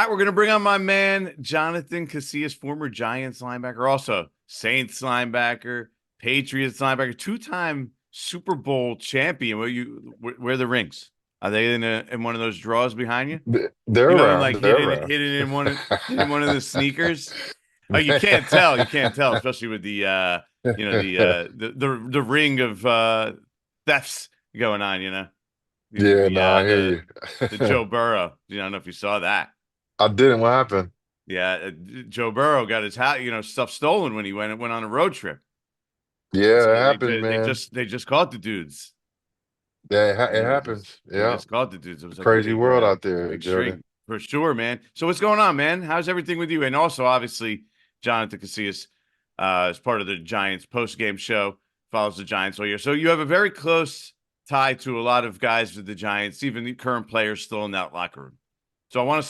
All right, we're going to bring on my man, Jonathan Casillas, former Giants linebacker, also Saints linebacker, Patriots linebacker, two-time Super Bowl champion. Where are the rings? Are they in one of those drawers behind you? They're You know, around. like They're hidden around. hidden in one of the sneakers. Oh, you can't tell. You can't tell, especially with the ring of thefts going on. Yeah, no, I hear The you. Joe Burrow. I don't know if you saw that. I didn't. What happened? Yeah, Joe Burrow got his house, stuff stolen when he went on a road trip. Yeah, it So happens, man. they just caught the dudes. Yeah, You it know, just happens. they Yeah, just caught the dudes. It was like crazy world out there, big Jordan. string for sure, man. So what's going on, man? How's everything with you? And also, obviously, Jonathan Casillas, is part of the Giants post game show, follows the Giants all year. So you have a very close tie to a lot of guys with the Giants, even the current players still in that locker room. So I want to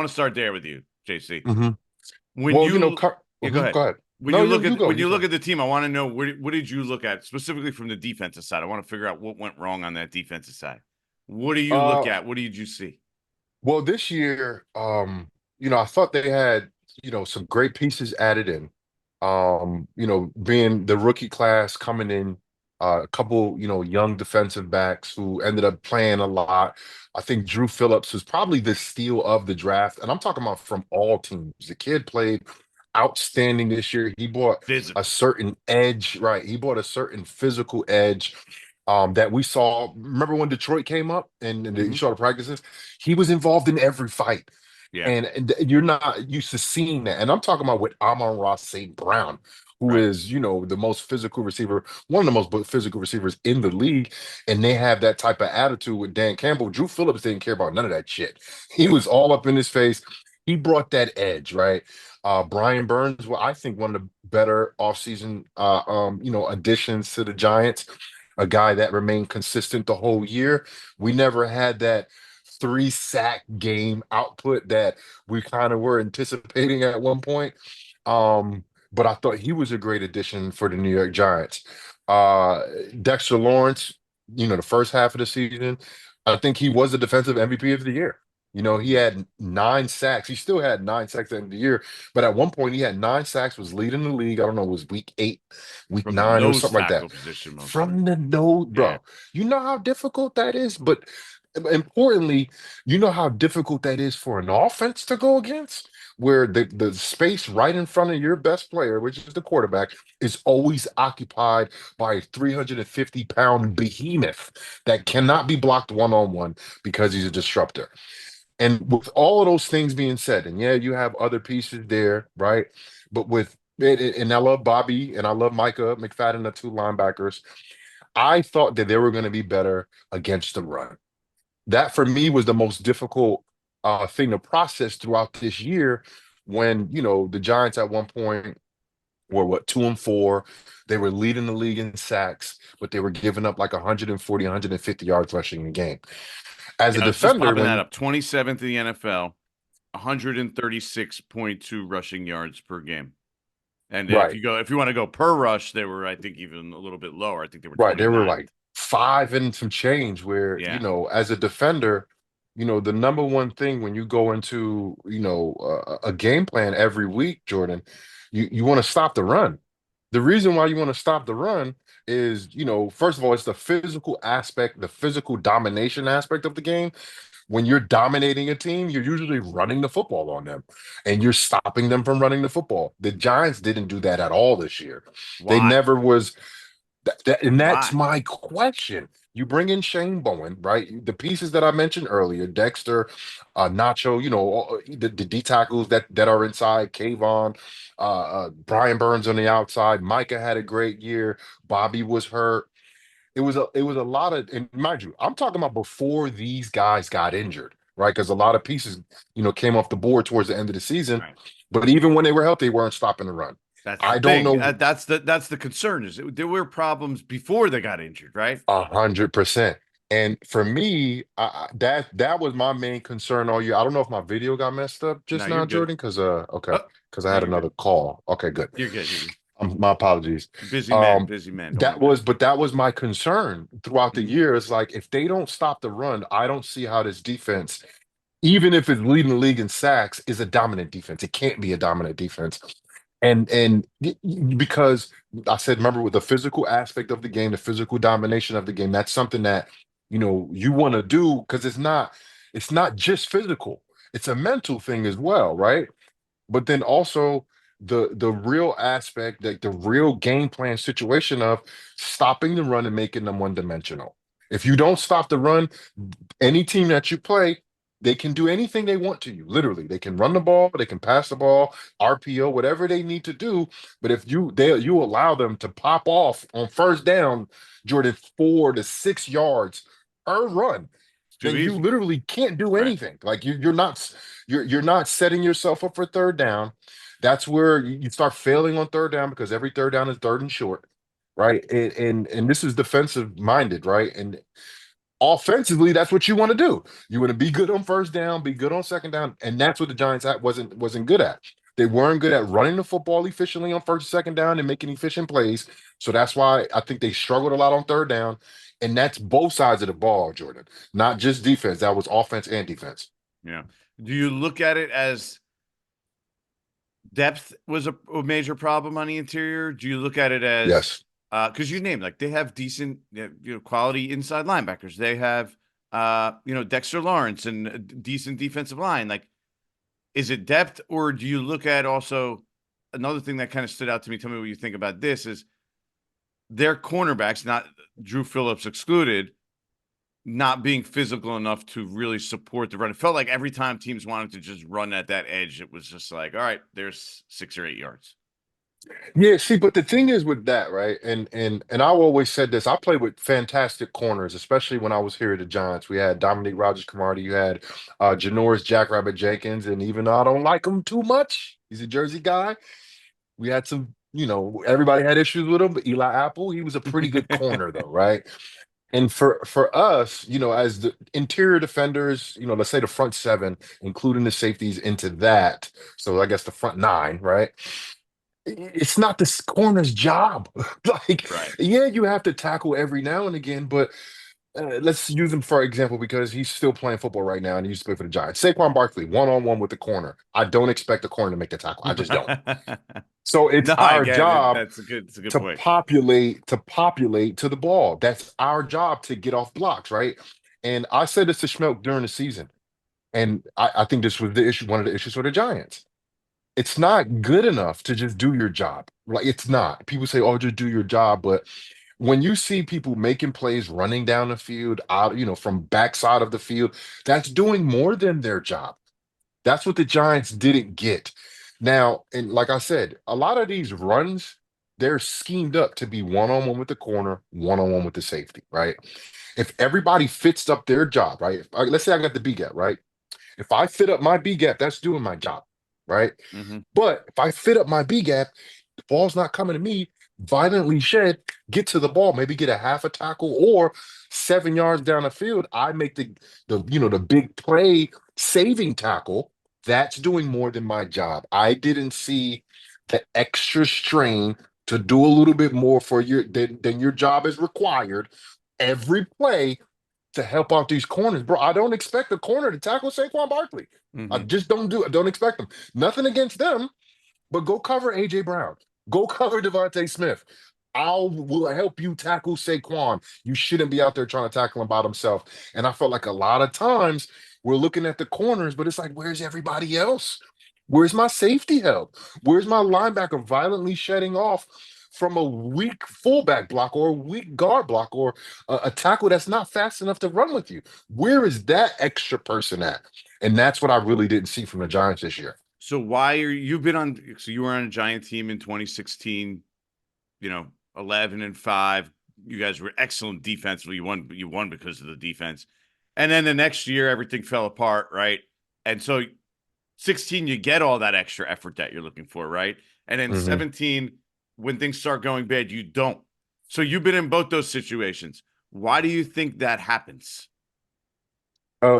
start there with you, JC. hmm When Well, you Yeah, go Go ahead. ahead. No, you go. When You you look go. at the team, I want to know what did you look at specifically from the defensive side? I want to figure out what went wrong on that defensive side. What do you look Uh, at? What did you see? well, this year, I thought they had, some great pieces added in. Being the rookie class coming in, a couple, young defensive backs who ended up playing a lot. I think Drew Phillips was probably the steal of the draft, and I'm talking about from all teams. The kid played outstanding this year. He brought a Physical. certain edge, right? He brought a certain physical edge that we saw. Remember when Detroit came up and you Hmm. saw the practices? He was involved in every fight. Yeah. And you're not used to seeing that. And I'm talking about with Amon-Ra St. Brown, who Right. is, the most physical receiver, one of the most physical receivers in the league. And they have that type of attitude with Dan Campbell. Drew Phillips didn't care about none of that shit. He was all up in his face. He brought that edge, right? Brian Burns, well, I think one of the better offseason additions to the Giants, a guy that remained consistent the whole year. We never had that three-sack game output that we kind of were anticipating at one point. But I thought he was a great addition for the New York Giants. Uh, Dexter Lawrence, the first half of the season, I think he was the defensive MVP of the year. He Yeah. had 9 sacks. He still had 9 sacks at the end of the year, but at one point he had 9 sacks, was leading the league. I don't know, it was week 8, week From the 9, it was nose something like that. tackle position mostly. From the nose, Yeah. bro. You know how difficult that is, but importantly, you know how difficult that is for an offense to go against, where the space right in front of your best player, which is the quarterback, is always occupied by a 350-pound behemoth that cannot be blocked one-on-one because he's a disruptor. And with all of those things being said, and yeah, you have other pieces there, right? But with it, and I love Bobby and I love Micah McFadden, the two linebackers. I thought that they were going to be better against the run. That for me was the most difficult thing to process throughout this year when, the Giants at one point were what, 2-4. They were leading the league in sacks, but they were giving up like 140, 150 yards rushing a game. As a Yeah, I was just defender, popping that when up. 27th in the NFL, 136.2 rushing yards per game. And right, if you want to go per rush, they were, I think, even a little bit lower. I think they were right, they were 29th. like 5 and some change where, Yeah. as a defender, the number one thing when you go into, a game plan every week, Jordan, you want to stop the run. The reason why you want to stop the run is, first of all, it's the physical aspect, the physical domination aspect of the game. When you're dominating a team, you're usually running the football on them and you're stopping them from running the football. The Giants didn't do that at all this year. They Why? never was and that's Why? my question. You bring in Shane Bowen, right? The pieces that I mentioned earlier, Dexter, Nacho, the D tackles that are inside, Kayvon, Brian Burns on the outside. Micah had a great year. Bobby was hurt. It was a lot of, and mind you, I'm talking about before these guys got injured, right? Because a lot of pieces, came off the board towards the end of the season. Right. But even when they were healthy, they weren't stopping the run. That's the I don't thing. know. That's the concern is there were problems before they got injured, right? 100%. And for me, that was my main concern all year. I don't know if my video got messed up No, just you're now, good. Jordan, because okay, Oh, because I no, had you're good. another call. Okay, good. You're good. You're good. My apologies. Busy man, Um, busy man. Don't worry that about was, but that was my concern throughout it. the Mhm. year. It's like if they don't stop the run, I don't see how this defense even if it's leading the league in sacks, is a dominant defense. It can't be a dominant defense. Because I said, remember, with the physical aspect of the game, the physical domination of the game, that's something that you want to do, because it's not just physical, it's a mental thing as well, right? But then also the real aspect, like the real game plan situation of stopping the run and making them one dimensional. If you don't stop the run, any team that you play, they can do anything they want to you. Literally, they can run the ball, they can pass the ball, RPO, whatever they need to do. But if you allow them to pop off on first down, Jordan, 4 to 6 yards per run, It's too then you easy. literally can't do Right. anything. Like you're not setting yourself up for third down. That's where you start failing on third down, because every third down is third and short, right? And this is defensive minded, right? And offensively, that's what you want to do. You want to be good on first down, be good on second down, and that's what the Giants wasn't good at. They weren't good at running the football efficiently on first and second down and making efficient plays. So that's why I think they struggled a lot on third down. And that's both sides of the ball, Jordan, not just defense. That was offense and defense. Yeah. Do you look at it as depth was a major problem on the interior? Do you look at it as Yes. because you named like they have decent, quality inside linebackers. They have Dexter Lawrence and a decent defensive line. Like, is it depth, or do you look at also another thing that kind of stood out to me? Tell me what you think about this. Is their cornerbacks, not Drew Phillips excluded, not being physical enough to really support the run. It felt like every time teams wanted to just run at that edge, it was just like, all right, there's 6 or 8 yards. Yeah, see, but the thing is with that, right? And I always said this. I played with fantastic corners, especially when I was here at the Giants. We had Dominique Rogers-Cromartie, you had Janoris Jackrabbit Jenkins, and even though I don't like him too much, he's a Jersey guy. We had everybody had issues with him, but Eli Apple, he was a pretty good corner though, right? And for us, as the interior defenders, let's say the front seven, including the safeties into that. So I guess the front nine, right? It's not the corner's job. Like, Right. yeah, you have to tackle every now and again, but let's use him for example, because he's still playing football right now and he used to play for the Giants. Saquon Barkley, one-on-one with the corner. I don't expect the corner to make the tackle. I just don't. So it's No, I our get it. job That's a good. It's a good to point. populate to the ball. That's our job to get off blocks, right? And I said this to Schmelk during the season, and I think this was the issue, one of the issues for the Giants. It's not good enough to just do your job. Like, it's not. People say, "Oh, just do your job," but when you see people making plays, running down the field, out, from backside of the field, that's doing more than their job. That's what the Giants didn't get. Now, and like I said, a lot of these runs, they're schemed up to be one-on-one with the corner, one-on-one with the safety, right? If everybody fits up their job, right? Let's say I got the B gap, right? If I fit up my B gap, that's doing my job, right? Hmm. But if I fit up my B gap, the ball's not coming to me, violently shed, get to the ball, maybe get a half a tackle, or 7 yards down the field, I make the big play saving tackle. That's doing more than my job. I didn't see the extra strain to do a little bit more for than your job is required every play to help out these corners, bro. I don't expect a corner to tackle Saquon Barkley. I Hmm. just don't expect them. Nothing against them, but go cover AJ Brown. Go cover Devontae Smith. I will help you tackle Saquon. You shouldn't be out there trying to tackle him by himself. And I felt like a lot of times we're looking at the corners, but it's like, where's everybody else? Where's my safety help? Where's my linebacker violently shedding off from a weak fullback block or a weak guard block or a tackle that's not fast enough to run with you? Where is that extra person at? And that's what I really didn't see from the Giants this year. So why are you've been on? So you were on a Giant team in 2016. 11-5. You guys were excellent defensively. You won because of the defense. And then the next year, everything fell apart, right? And so 16, you get all that extra effort that you're looking for, right? And then Mhm. 17, when things start going bad, you don't. So you've been in both those situations. Why do you think that happens?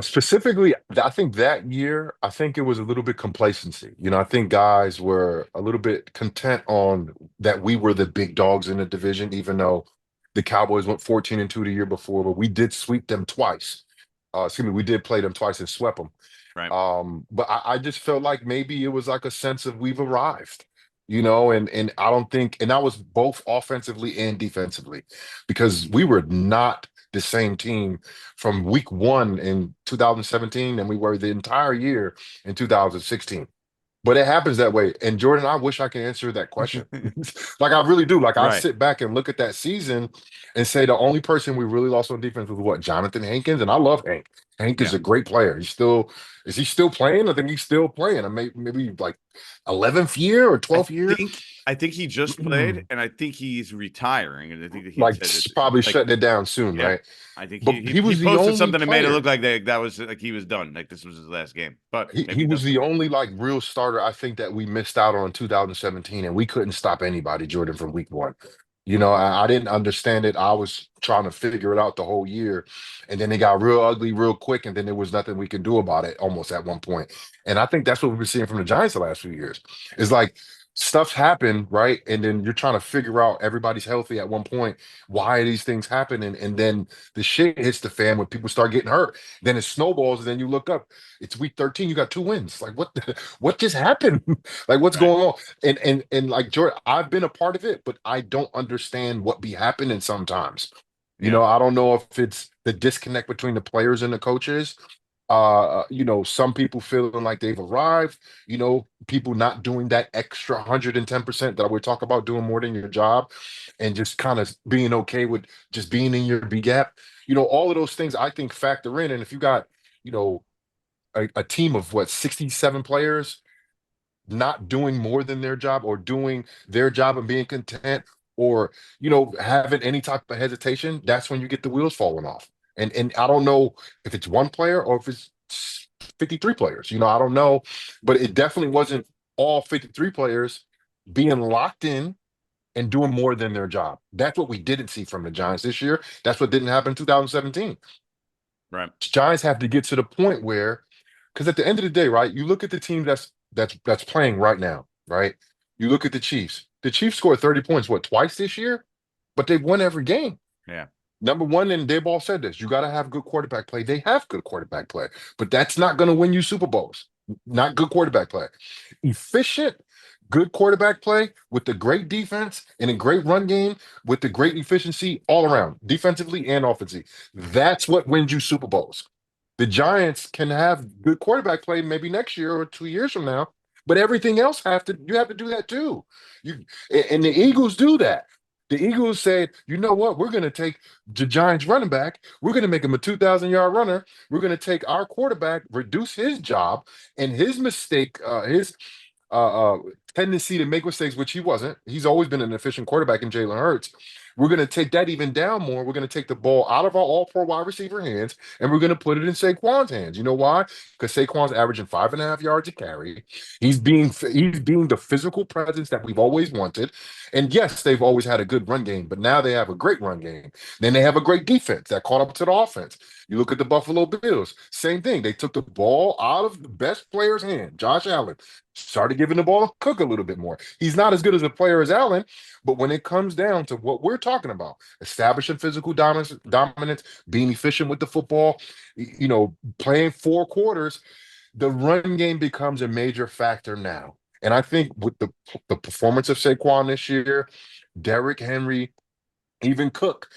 Specifically, I think that year, I think it was a little bit complacency. I think guys were a little bit content on that we were the big dogs in the division, even though the Cowboys went 14-2 the year before, but we did sweep them twice. Excuse me, we did play them twice and swept them. Right. But I just felt like maybe it was like a sense of we've arrived, you know, and I don't think, and that was both offensively and defensively, because we were not the same team from week one in 2017 and we were the entire year in 2016. But it happens that way. And Jordan, I wish I could answer that question. Like I really do. Like I Right. sit back and look at that season and say the only person we really lost on defense was what? Jonathan Hankins. And I love Hank. Hank is Yeah. a great player. Is he still playing? I think he's still playing. I maybe like 11th year or I 12th year. I think he just played, and I think he's retiring, and I think that he Like said that, probably like, shutting it down soon, yeah, right? I think But he he was the posted only something that made it look player. like that was like he was done, like this was his last game, but He maybe was that's the only like real starter I think that we missed out on in 2017, and we couldn't stop anybody, Jordan, from week one. You know, I didn't understand it. I was trying to figure it out the whole year, and then it got real ugly real quick, and then there was nothing we could do about it almost at one point. And I think that's what we've been seeing from the Giants the last few years. It's like stuff's happened, right? And then you're trying to figure out everybody's healthy at one point. Why are these things happening? And then the shit hits the fan when people start getting hurt. Then it snowballs, and then you look up. It's week 13. You got 2 wins. Like what just happened? Like what's right. going on? And like Jordan, I've been a part of it, but I don't understand what be happening sometimes. You Yeah. know, I don't know if it's the disconnect between the players and the coaches. You know, some people feeling like they've arrived, you know, people not doing that extra 110% that we talk about doing more than your job and just kind of being okay with just being in your B gap. You know, all of those things I think factor in. And if you got, you know, a team of what 67 players not doing more than their job or doing their job and being content or you know having any type of hesitation, that's when you get the wheels falling off. And I don't know if it's one player or if it's 53 players, you know, I don't know, but it definitely wasn't all 53 players being locked in and doing more than their job. That's what we didn't see from the Giants this year. That's what didn't happen in 2017. Right. Giants have to get to the point where, because at the end of the day, right, you look at the team that's playing right now, right? You look at the Chiefs. The Chiefs scored 30 points, what, twice this year? But they've won every game. Yeah. Number one, and they've all said this, you got to have good quarterback play. They have good quarterback play, but that's not going to win you Super Bowls. Not good quarterback play. Efficient, good quarterback play with the great defense and a great run game with the great efficiency all around, defensively and offensively. That's what wins you Super Bowls. The Giants can have good quarterback play maybe next year or 2 years from now, but everything else you have to do that too. You and the Eagles do that. The Eagles said, you know what, we're going to take the Giants running back. We're going to make him a 2,000-yard runner. We're going to take our quarterback, reduce his job and his mistake, his uh, uh, tendency to make mistakes, which he wasn't. He's always been an efficient quarterback in Jalen Hurts. We're going to take that even down more. We're going to take the ball out of our all-pro wide receiver hands, and we're going to put it in Saquon's hands. You know why? Because Saquon's averaging 5.5 yards a carry. He's being the physical presence that we've always wanted. And yes, they've always had a good run game, but now they have a great run game. Then they have a great defense that caught up to the offense. You look at the Buffalo Bills, same thing. They took the ball out of the best player's hand, Josh Allen, started giving the ball to Cook a little bit more. He's not as good as a player as Allen, but when it comes down to what we're talking about, establishing physical dominance, being efficient with the football, you know, playing 4 quarters, the run game becomes a major factor now. And I think with the performance of Saquon this year, Derrick Henry, even Cook,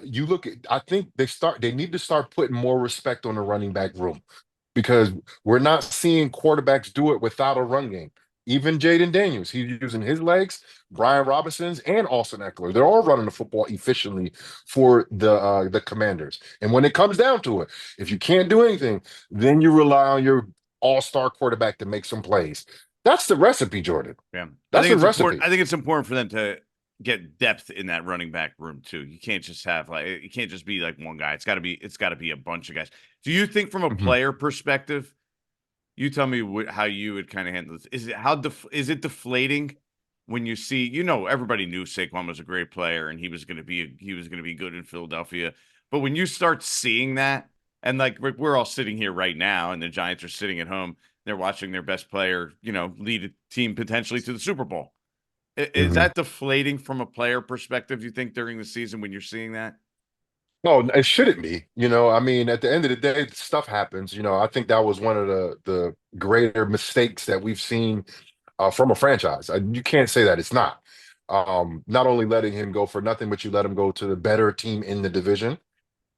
you look at, I think they need to start putting more respect on the running back room because we're not seeing quarterbacks do it without a run game. Even Jaden Daniels, he's using his legs. Brian Robinson's and Austin Eckler, they're all running the football efficiently for the Commanders. And when it comes down to it, if you can't do anything, then you rely on your all-star quarterback to make some plays. That's the recipe, Jordan. Yeah. That's the recipe. I think it's important for them to get depth in that running back room too. You can't just have like it can't just be like one guy. It's got to be a bunch of guys. Do you think from a Mhm. player perspective, you tell me how you would kind of handle this. Is it deflating when you see, you know, everybody knew Saquon was a great player and he was going to be good in Philadelphia. But when you start seeing that, and like we're all sitting here right now and the Giants are sitting at home, they're watching their best player, you know, lead a team potentially to the Super Bowl. Is Mhm. that deflating from a player perspective, you think, during the season when you're seeing that? No, it shouldn't be. I mean, at the end of the day, stuff happens. I think that was one of the greater mistakes that we've seen from a franchise. You can't say that it's not. Not only letting him go for nothing, but you let him go to the better team in the division.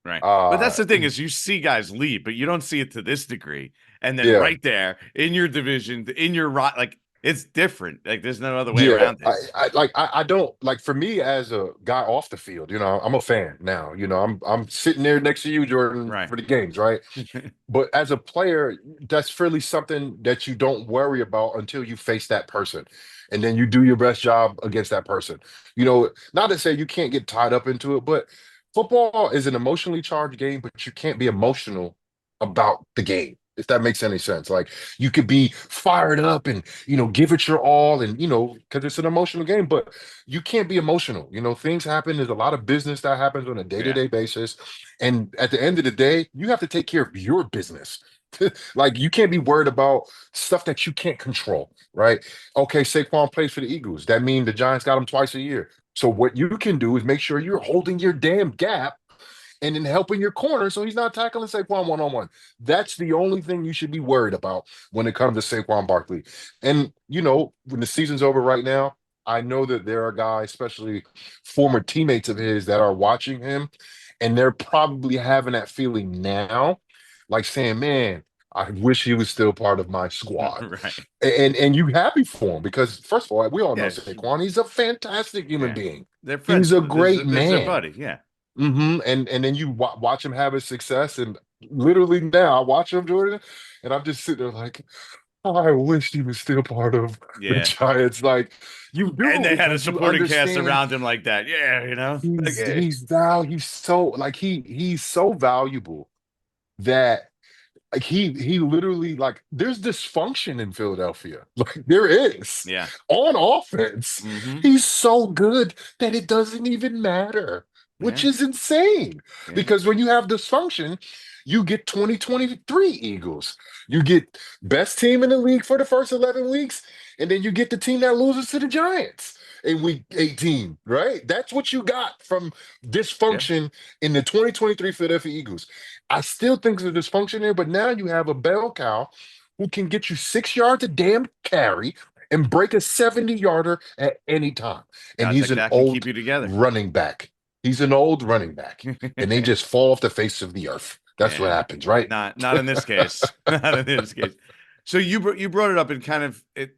Right. But Uh, that's the thing is you see guys leave, but you don't see it to this degree. And then yeah, right there in your division, in your like it's different. Like there's no other way yeah. around it. I don't like for me as a guy off the field. I'm a fan now. I'm sitting there next to you, Jordan, Right. for the games, right? But as a player, that's really something that you don't worry about until you face that person. And then you do your best job against that person. Not to say you can't get tied up into it, but football is an emotionally charged game, but you can't be emotional about the game, if that makes any sense. Like you could be fired up and, give it your all and, because it's an emotional game, but you can't be emotional. Things happen. There's a lot of business that happens on a Yeah. day-to-day basis. And at the end of the day, you have to take care of your business. Like you can't be worried about stuff that you can't control, right? Okay, Saquon plays for the Eagles. That means the Giants got him twice a year. So what you can do is make sure you're holding your damn gap and then helping your corner so he's not tackling Saquon one-on-one. That's the only thing you should be worried about when it comes to Saquon Barkley. And when the season's over right now, I know that there are guys, especially former teammates of his, that are watching him, and they're probably having that feeling now, like saying, "Man, I wish he was still part of my squad." Right. And you happy for him because first of all, we all know Yes. Saquon. He's a fantastic human Yeah. being. They're friends He's a with it. great There's their man. buddy. Yeah. And then you watch him have his success, and literally now I watch him, Jordan, and I'm just sitting there like, oh, I wish he was still part of the Yeah. Giants. Like you And do they had a because you supporting cast understand around him like that. Yeah, Like, he's yeah. he's now he's so like he's so valuable that like he literally like there's dysfunction in Philadelphia. Like there is Yeah. on offense. Mm-hmm. He's so good that it doesn't even matter, which Yeah. is insane. Yeah. Because when you have dysfunction, you get 2023 Eagles. You get best team in the league for the first 11 weeks, and then you get the team that loses to the Giants in week 18, right? That's what you got from Yeah. dysfunction in the 2023 Philadelphia Eagles. I still think there's a dysfunction there, but now you have a bell cow who can get you 6 yards a damn carry and break a 70-yarder at any time. And Guys he's like an that can keep old you together. running back. He's an old running back. And they just fall off the face of the earth. That's what Yeah, happens, right? not in this case. Not in this case. So you brought it up and kind of it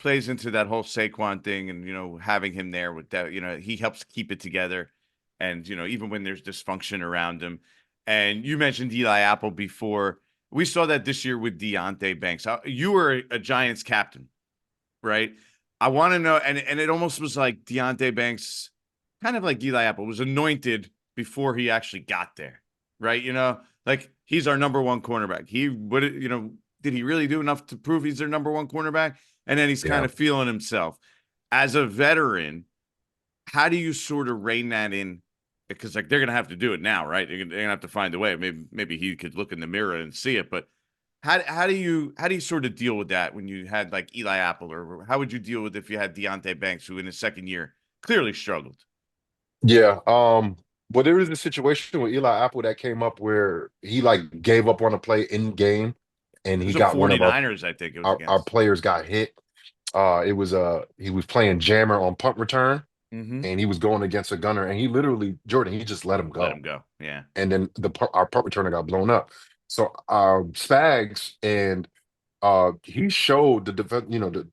plays into that whole Saquon thing and having him there with that he helps keep it together and even when there's dysfunction around him. And you mentioned Eli Apple before. We saw that this year with Deontay Banks. You were a Giants captain, right? I want to know, and it almost was like Deontay Banks, kind of like Eli Apple, was anointed before he actually got there, right? Like he's our number one cornerback. He would, did he really do enough to prove he's their number one cornerback? And then he's kind Yeah. of feeling himself. As a veteran, how do you sort of rein that in? Because like they're gonna have to do it now, right? They're gonna have to find a way. Maybe he could look in the mirror and see it, but how do you sort of deal with that when you had like Eli Apple, or how would you deal with if you had Deontay Banks, who in his second year clearly struggled? Yeah. Well, there was a situation with Eli Apple that came up where he like gave up on a play in game and It he was a got one of 49ers, I think it was our against. players got hit. It was he was playing jammer on punt return Mm-hmm. and he was going against a gunner and he literally Jordan he just let him Let go him go. Yeah. and then our punt returner got blown up. So Spags and he showed the defense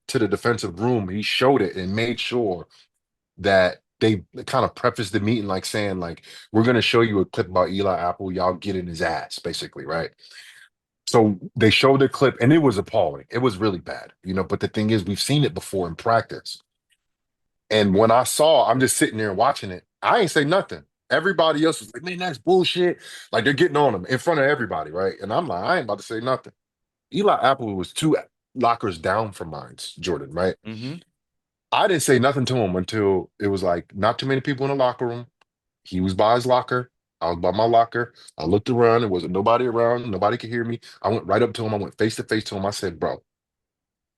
to the defensive room he showed it and made sure that they kind of prefaced the meeting like saying like we're going to show you a clip about Eli Apple, y'all get in his ass basically, right? So they showed the clip and it was appalling. It was really bad, but the thing is we've seen it before in practice. And when I'm just sitting there watching it. I ain't say nothing. Everybody else was like, man, that's bullshit. Like they're getting on him in front of everybody, right? And I'm like, I ain't about to say nothing. Eli Apple was two lockers down from mine, Jordan, right? Mm-hmm. I didn't say nothing to him until it was like not too many people in the locker room. He was by his locker. I was by my locker. I looked around. There wasn't nobody around. Nobody could hear me. I went right up to him. I went face to face to him. I said, bro,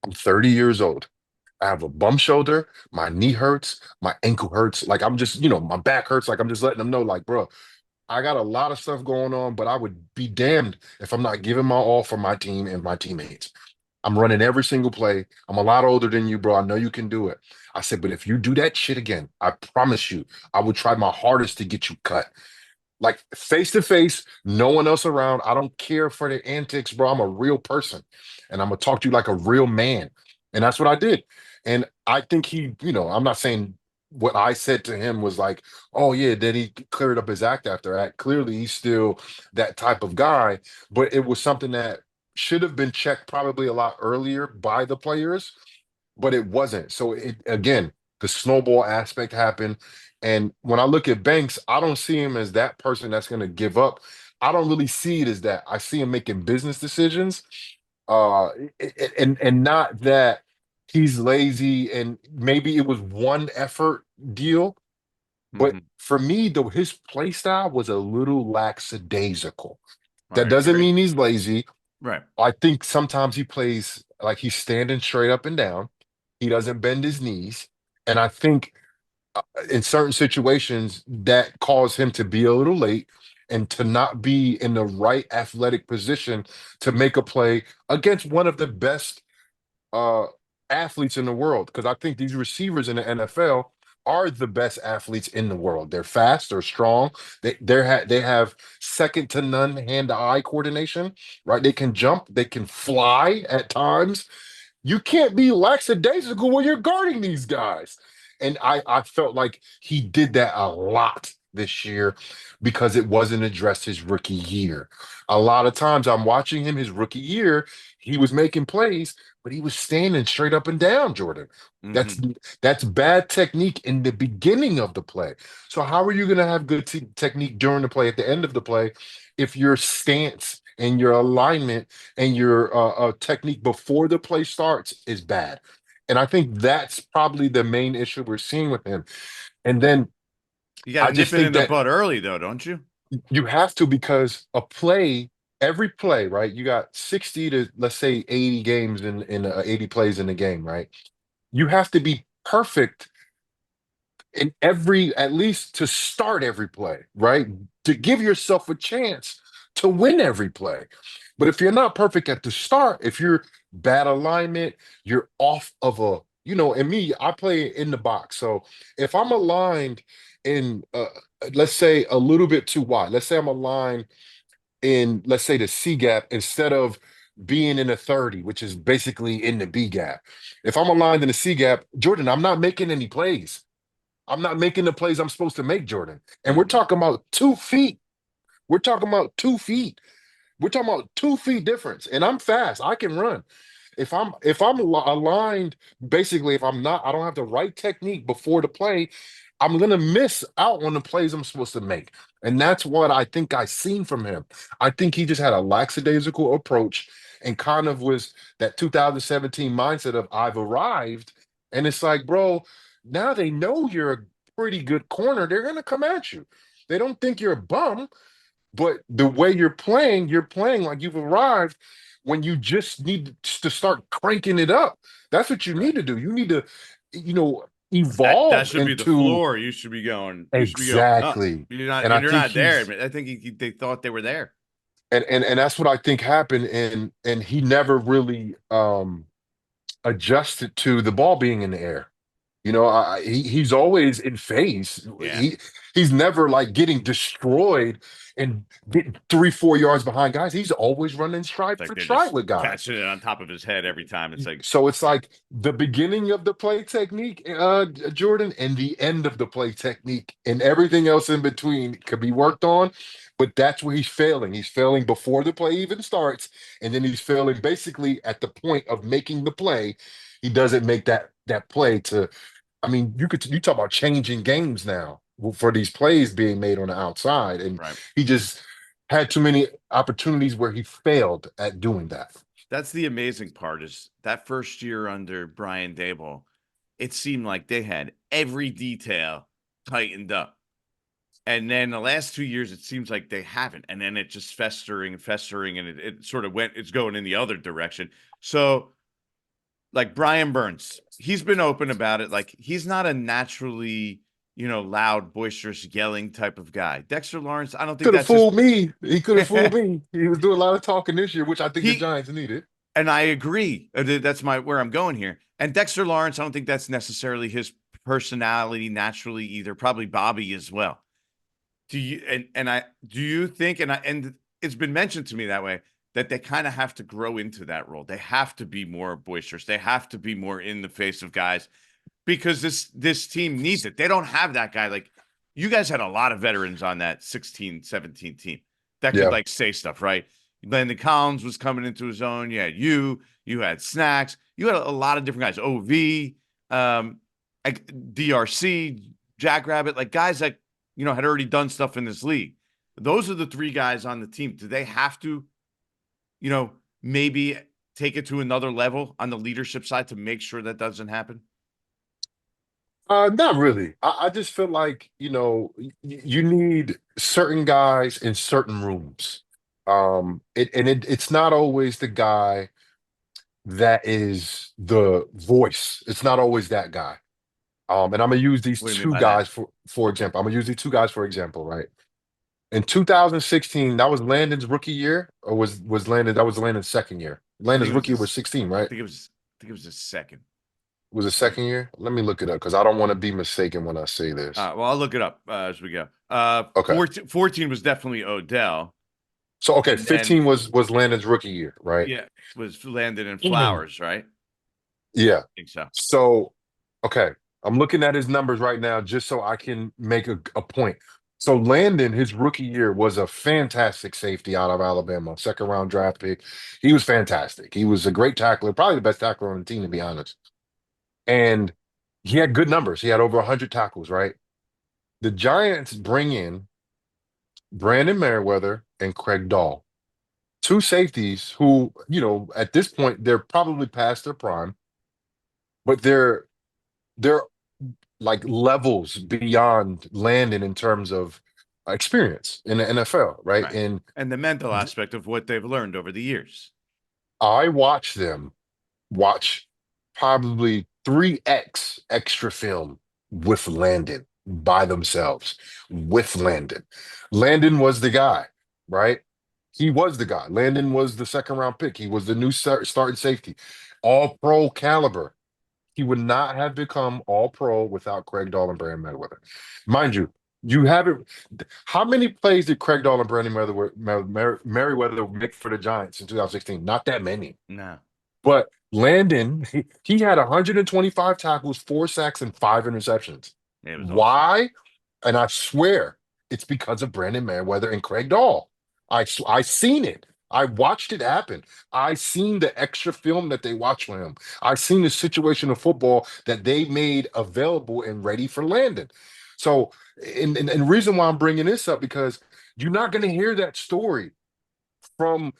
I'm 30 years old. I have a bum shoulder. My knee hurts. My ankle hurts. Like I'm just, my back hurts. Like I'm just letting them know, like, bro, I got a lot of stuff going on, but I would be damned if I'm not giving my all for my team and my teammates. I'm running every single play. I'm a lot older than you, bro. I know you can do it. I said, but if you do that shit again, I promise you, I will try my hardest to get you cut. Like face to face, no one else around. I don't care for the antics, bro. I'm a real person and I'm gonna talk to you like a real man. And that's what I did. And I think I'm not saying what I said to him was like, oh yeah, then he cleared up his act after act. Clearly, he's still that type of guy, but it was something that should have been checked probably a lot earlier by the players, but it wasn't. So it again, the snowball aspect happened. And when I look at Banks, I don't see him as that person that's going to give up. I don't really see it as that. I see him making business decisions, uh, and not that he's lazy. And maybe it was one effort deal, but Mhm. for me, though, his play style was a little lackadaisical. I That doesn't agree. mean he's lazy. Right. I think sometimes he plays like he's standing straight up and down. He doesn't bend his knees. And I think in certain situations that cause him to be a little late and to not be in the right athletic position to make a play against one of the best uh, athletes in the world. Because I think these receivers in the NFL are the best athletes in the world. They're fast, they're strong, they have second to none hand-to-eye coordination, right? They can jump, they can fly at times. You can't be lackadaisical when you're guarding these guys. And I felt like he did that a lot this year because it wasn't addressed his rookie year. A lot of times I'm watching him his rookie year, he was making plays, but he was standing straight up and down, Jordan. That's Hmm. that's bad technique in the beginning of the play. So how are you going to have good technique during the play at the end of the play if your stance and your alignment and your technique before the play starts is bad? And I think that's probably the main issue we're seeing with him. And then You got to I nip just it think in the that bud early, though, don't you? you have to because every play, right? You got 60 to let's say 80 games in 80 plays in the game, right? You have to be perfect in every, at least to start every play, right? To give yourself a chance to win every play. But if you're not perfect at the start, if you're bad alignment, you're off of and me, I play in the box. So if I'm aligned in, let's say a little bit too wide, let's say I'm aligned in, let's say the C gap instead of being in the 30, which is basically in the B gap. If I'm aligned in the C gap, Jordan, I'm not making any plays. I'm not making the plays I'm supposed to make, Jordan. And we're Hmm. talking about 2 feet. We're talking about 2 feet. We're talking about 2 feet difference. And I'm fast. I can run. If I'm aligned, basically, if I'm not, I don't have the right technique before the play, I'm gonna miss out on the plays I'm supposed to make. And that's what I think I seen from him. I think he just had a lackadaisical approach and kind of was that 2017 mindset of I've arrived. And it's like, bro, now they know you're a pretty good corner. They're gonna come at you. They don't think you're a bum. But the way you're playing like you've arrived when you just need to start cranking it up. That's what you Right. need to do. You need to, you know, That evolve should be the into floor. You should be going. You should be going up. exactly. You're not. And I You're think not there. he's I think they thought they were there. and that's what I think happened. And he never really adjusted to the ball being in the air. He's always in phase. Yeah. He's never like getting destroyed and getting 3, 4 yards behind guys. He's always running It's stride like for they're stride just with guys. catching it on top of his head every time. It's like, So it's yeah, like the beginning of the play technique, Jordan, and the end of the play technique, and everything else in between could be worked on. But that's where he's failing. He's failing before the play even starts, and then he's failing basically at the point of making the play. He doesn't make that play to. I mean, you talk about changing games now for these plays being made on the outside, and right. he just had too many opportunities where he failed at doing that. That's the amazing part is that first year under Brian Dable, it seemed like they had every detail tightened up. And then the last 2 years, it seems like they haven't. And then it just festering and festering, and it sort of it's going in the other direction. So, like Brian Burns, he's been open about it. Like, he's not a naturally loud, boisterous, yelling type of guy. Dexter Lawrence, I don't think Could have that's his. fooled me. He could have fooled me. He was doing a lot of talking this year, which I think the he Giants needed. and I agree. That's where I'm going here. And Dexter Lawrence, I don't think that's necessarily his personality naturally either. Probably Bobby as well. Do you think and it's been mentioned to me that way that they kind of have to grow into that role. They have to be more boisterous. They have to be more in the face of guys because this team needs it. They don't have that guy. Like you guys had a lot of veterans on that 16, 17 team that could Yeah. like say stuff, right? Landon Collins was coming into his own. You had Snacks. You had a lot of different guys. OV, like DRC, Jackrabbit, like guys that had already done stuff in this league. Those are the three guys on the team. Do they have to, maybe take it to another level on the leadership side to make sure that doesn't happen? Not really. I just feel like, you need certain guys in certain rooms. It's not always the guy that is the voice. It's not always that guy. And I'm gonna use these What do you mean two by that? guys for example. I'm gonna use these two guys for example, right? In 2016, that was Landon's rookie year, or was Landon that was Landon's second year. I think Landon's it was rookie year was this. 16, I right? think it was. I think it was the second. Was it second year? Let me look it up because I don't want to be mistaken when I say this. Well, I'll look it up as we go. Okay. 14 was definitely Odell, So okay, and then 15 was Landon's rookie year, right? yeah, was Landon and Mhm. Flowers, right? Yeah. I think so. So okay, I'm looking at his numbers right now just so I can make a point. So Landon, his rookie year, was a fantastic safety out of Alabama, second round draft pick. He was fantastic. He was a great tackler, probably the best tackler on the team, to be honest. And he had good numbers. He had over 100 tackles, right? The Giants bring in Brandon Merriweather and Craig Dahl, two safeties who, at this point, they're probably past their prime, but they're like levels beyond Landon in terms of experience in the NFL, right? Right. And And the mental aspect of what they've learned over the years. I watch them watch probably 3x extra film with Landon by themselves, with Landon. Landon was the guy, right? He was the guy. Landon was the second round pick. He was the new starting safety, all pro caliber. He would not have become all pro without Craig Dahl and Brandon Merriweather. Mind you, you haven't. How many plays did Craig Dahl and Brandon Merriweather make for the Giants in 2016? Not that many. No, But Landon, he had 125 tackles, 4 sacks, and 5 interceptions. it was awesome. Why? And I swear it's because of Brandon Merriweather and Craig Dahl. I seen it. I watched it happen. I seen the extra film that they watched for him. I seen the situational football that they made available and ready for Landon. So, and reason why I'm bringing this up because you're not going to hear that story from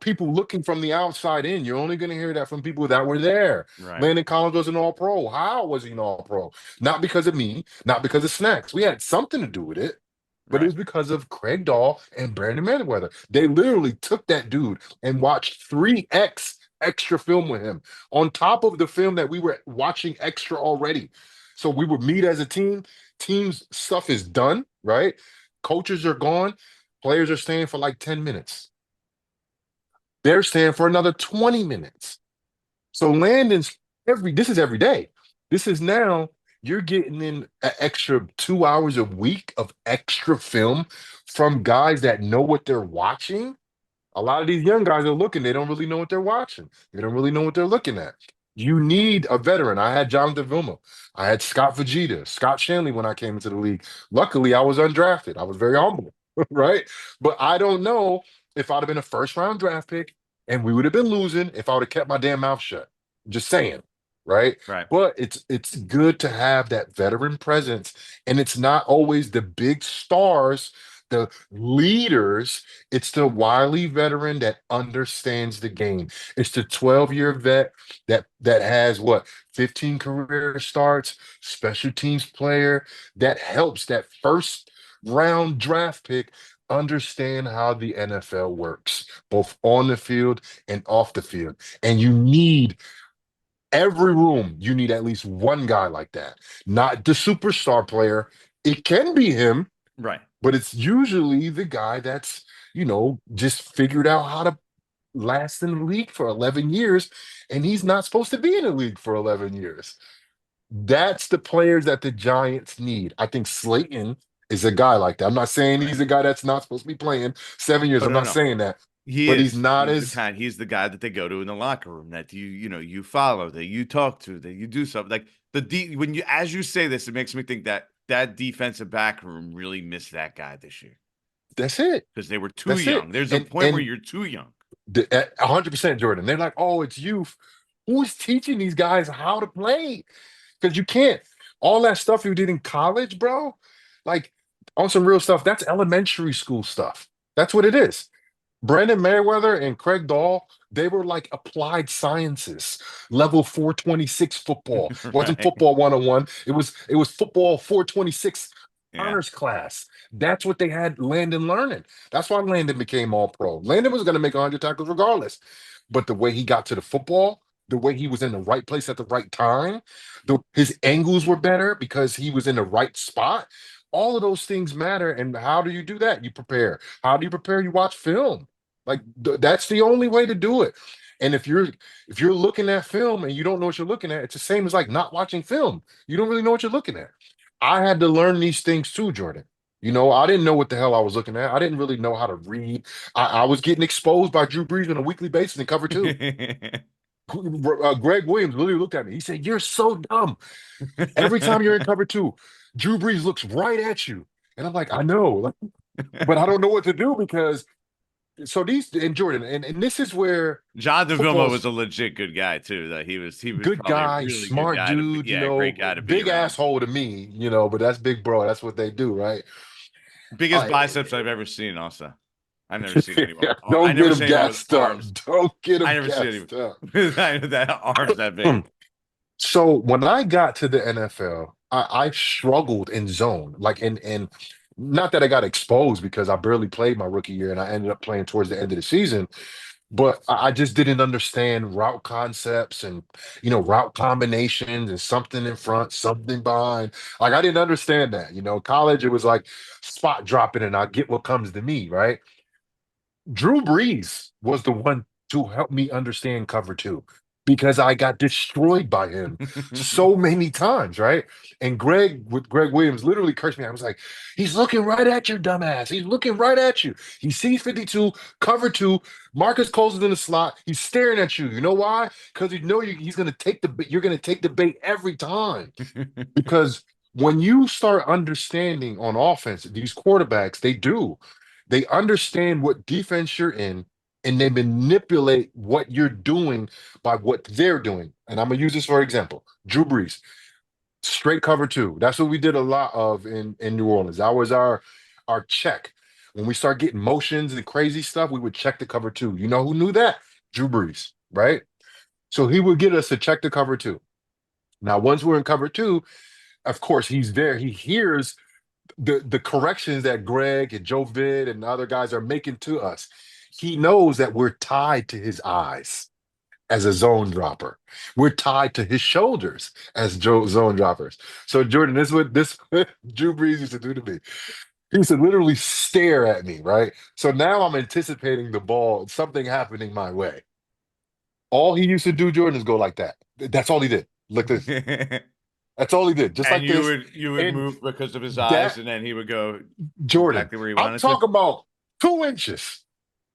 people looking from the outside in. You're only going to hear that from people that were there. Right. Landon Collins was an all-pro. How was he an all-pro? Not because of me, not because of Snacks. We had something to do with it, but it Right. was because of Craig Dahl and Brandon Merriweather. They literally took that dude and watched 3x extra film with him on top of the film that we were watching extra already. So we would meet as a team. Team's stuff is done, right? Coaches are gone. Players are staying for like 10 minutes. They're staying for another 20 minutes. So Landon's this is every day. This is now you're getting in an extra 2 hours a week of extra film from guys that know what they're watching. A lot of these young guys are looking, they don't really know what they're watching. They don't really know what they're looking at. You need a veteran. I had Jonathan Vilma. I had Scott Vegeta, Scott Shanley when I came into the league. Luckily, I was undrafted. I was very humble, right? But I don't know if I'd have been a first round draft pick and we would have been losing if I would have kept my damn mouth shut. Just saying, right? Right. But it's good to have that veteran presence, and it's not always the big stars, the leaders. It's the wily veteran that understands the game. It's the 12-year vet that has what 15 career starts, special teams player that helps that first round draft pick understand how the NFL works, both on the field and off the field. And you need Every room, you need at least one guy like that. Not the superstar player. It can be him, Right. but it's usually the guy that's, just figured out how to last in the league for 11 years, and he's not supposed to be in the league for 11 years. That's the players that the Giants need. I think Slayton is a guy like that. I'm not saying Right. he's a guy that's not supposed to be playing 7 years. Oh I'm no, not no. saying that, He but he's is. not He's the as kind. He's the guy that they go to in the locker room. That you follow, that you talk to, that you do something like when you as you say this, it makes me think that that defensive back room really missed that guy this year that's it. because they were too That's it. young. There's a And point where and you're too young. 100% Jordan. They're like, oh, it's youth. Who's teaching these guys how to play? Because you can't. All that stuff you did in college, bro, like on some real stuff, that's elementary school stuff. That's what it is. Brandon Merriweather and Craig Dahl, they were like applied sciences, level 426 football. It wasn't Right. football 101. It was football 426 Yeah. honors class. That's what they had Landon learning. That's why Landon became all pro. Landon was going to make 100 tackles regardless. But the way he got to the football, the way he was in the right place at the right time, his angles were better because he was in the right spot. All of those things matter. And how do you do that? You prepare. How do you prepare? You watch film. Like that's the only way to do it. And if you're looking at film and you don't know what you're looking at, it's the same as like not watching film. You don't really know what you're looking at. I had to learn these things too, Jordan. I didn't know what the hell I was looking at. I didn't really know how to read. I was getting exposed by Drew Brees on a weekly basis in cover two. Greg Williams literally looked at me. He said, "You're so dumb. Every time you're in cover two, Drew Brees looks right at you." And I'm like, I know, but I don't know what to do because so these and Jordan, and this is where Jonathan Vilma was football's a legit good guy too. That he was good probably a guy, really good smart guy to be. dude, Yeah, a great guy to be big around. asshole to me, but that's big bro. That's what they do, right? Biggest I biceps I've ever seen. Also, I've never seen anyone. I don't get never him seen anyone with gassed up. arms. Don't get I him never see anyone gassed up. with that arms that big. So when I got to the NFL, I struggled in zone, like and not that I got exposed because I barely played my rookie year and I ended up playing towards the end of the season, but I just didn't understand route concepts and route combinations and something in front, something behind. Like I didn't understand that. College it was like spot dropping and I get what comes to me, right? Drew Brees was the one to help me understand cover two because I got destroyed by him so many times, right? And Greg Williams literally cursed me. I was like, he's looking right at you, dumbass. He's looking right at you. He sees 52, cover two. Marcus Cole's in the slot. He's staring at you. You know why? Because he's gonna take you're gonna take the bait every time. Because when you start understanding on offense, these quarterbacks, they do. They understand what defense you're in and they manipulate what you're doing by what they're doing. And I'm gonna use this for example. Drew Brees, straight cover two. That's what we did a lot of in New Orleans. That was our check. When we start getting motions and crazy stuff, we would check the cover two. You know who knew that? Drew Brees, right? So he would get us to check the cover two. Now, once we're in cover two, of course, he's there. He hears the corrections that Greg and Joe Vid and other guys are making to us. He knows that we're tied to his eyes as a zone dropper. We're tied to his shoulders as zone droppers. So Jordan, this is what this Drew Brees used to do to me. He used to literally stare at me, right? So now I'm anticipating the ball, something happening my way. All he used to do, Jordan, is go like that. That's all he did. Look this. That's all he did, just And like you this. would you would And move because of his that eyes, and then he would go Jordan, exactly where he I'm wanted to. talking about 2 inches.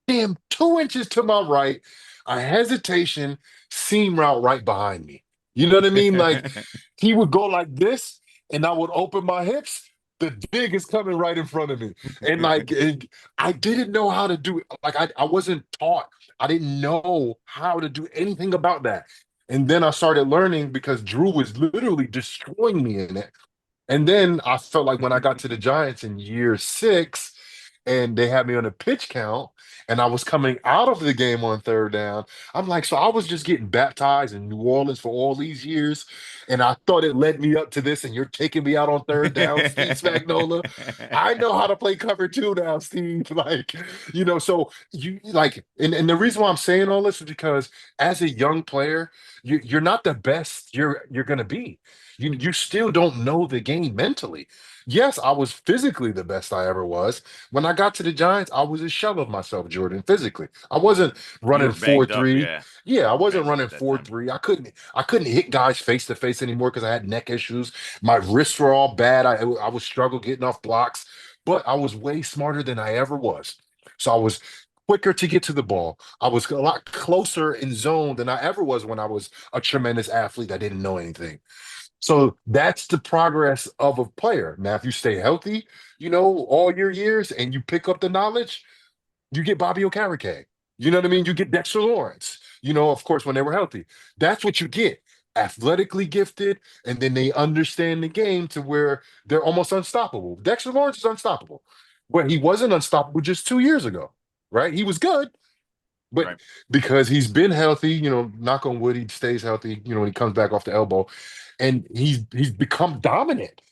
Damn, 2 inches to my right, a hesitation seam route right behind me. You know what I mean? Like he would go like this, and I would open my hips. The dig is coming right in front of me. And I didn't know how to do it. Like I wasn't taught. I didn't know how to do anything about that. And then I started learning because Drew was literally destroying me in it. And then I felt like when I got to the Giants in year six and they had me on a pitch count and I was coming out of the game on third down, I'm like, so I was just getting baptized in New Orleans for all these years. And I thought it led me up to this, and you're taking me out on third down, Steve Spagnola. I know how to play cover two now, Steve. Like, so you like, and the reason why I'm saying all this is because as a young player, you're not the best you're gonna be. You still don't know the game mentally. Yes, I was physically the best I ever was. When I got to the Giants, I was a shell of myself, Jordan, physically. I wasn't You running were banged up, 4-3. yeah. Yeah, I You were wasn't banged up running at that time. 4-3. I couldn't hit guys face to face anymore because I had neck issues. My wrists were all bad. I would struggle getting off blocks, but I was way smarter than I ever was. So I was quicker to get to the ball. I was a lot closer in zone than I ever was when I was a tremendous athlete that didn't know anything. So that's the progress of a player. Now, if you stay healthy, all your years and you pick up the knowledge, you get Bobby Okereke. You know what I mean? You get Dexter Lawrence, of course, when they were healthy. That's what you get. Athletically gifted, and then they understand the game to where they're almost unstoppable. Dexter Lawrence is unstoppable, but he wasn't unstoppable just 2 years ago, right? He was good, but Right. because he's been healthy, knock on wood, he stays healthy, when he comes back off the elbow, and he's become dominant.